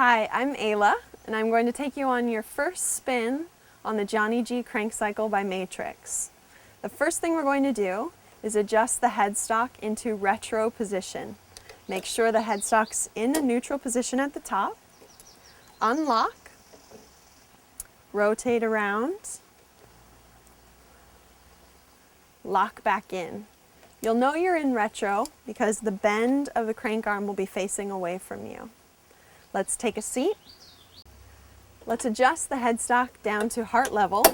Hi, I'm Ayla, and I'm going to take you on your first spin on the Johnny G KRANKcycle by Matrix. The first thing we're going to do is adjust the headstock into retro position. Make sure the headstock's in a neutral position at the top. Unlock, rotate around, lock back in. You'll know you're in retro because the bend of the crank arm will be facing away from you. Let's take a seat. Let's adjust the headstock down to heart level.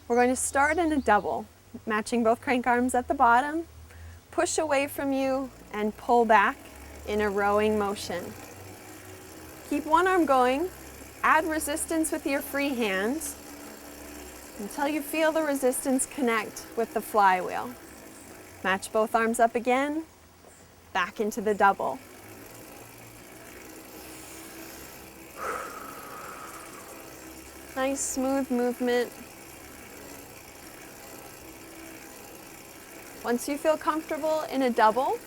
We're going to start in a double, matching both crank arms at the bottom, push away from you, and pull back in a rowing motion. Keep one arm going, add resistance with your free hand until you feel the resistance connect with the flywheel. Match both arms up again, back into the double. Nice smooth movement. Once you feel comfortable in a double,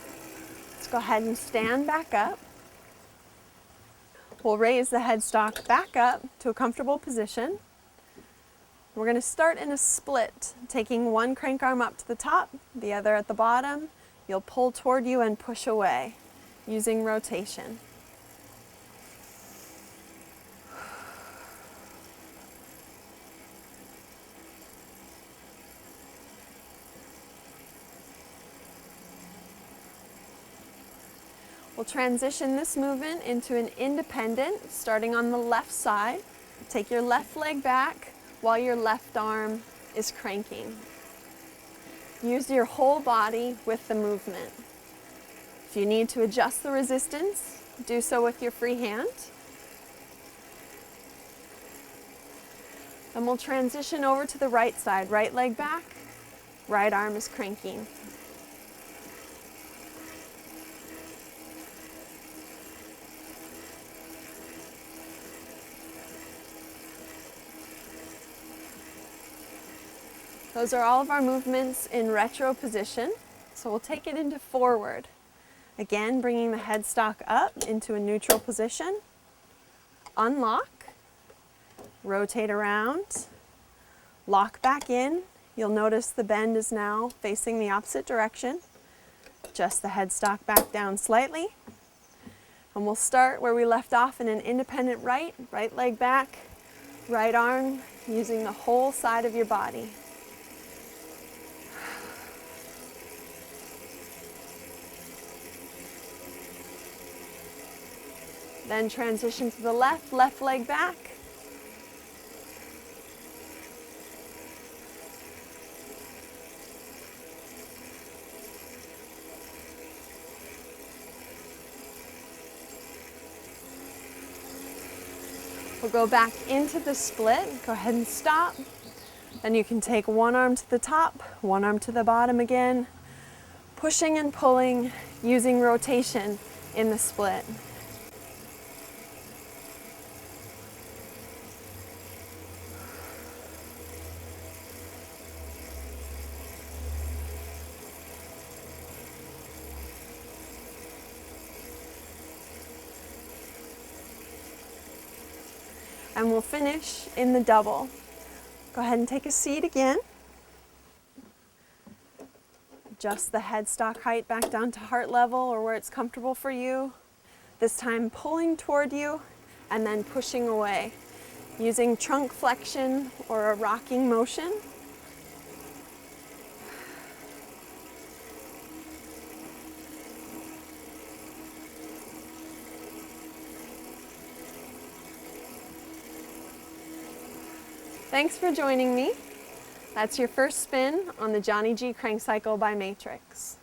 let's go ahead and stand back up. We'll raise the headstock back up to a comfortable position. We're going to start in a split, taking one crank arm up to the top, the other at the bottom. You'll pull toward you and push away using rotation. We'll transition this movement into an independent, starting on the left side. Take your left leg back while your left arm is cranking. Use your whole body with the movement. If you need to adjust the resistance, do so with your free hand. And we'll transition over to the right side. Right leg back, right arm is cranking. Those are all of our movements in retro position. So we'll take it into forward. Again, bringing the headstock up into a neutral position. Unlock, rotate around, lock back in. You'll notice the bend is now facing the opposite direction. Adjust the headstock back down slightly. And we'll start where we left off in an independent right leg back, right arm, using the whole side of your body. Then transition to the left leg back. We'll go back into the split. Go ahead and stop. Then you can take one arm to the top, one arm to the bottom again, pushing and pulling using rotation in the split. And we'll finish in the double. Go ahead and take a seat again. Adjust the headstock height back down to heart level or where it's comfortable for you. This time pulling toward you and then pushing away using trunk flexion or a rocking motion. Thanks for joining me. That's your first spin on the Johnny G KRANKcycle by Matrix.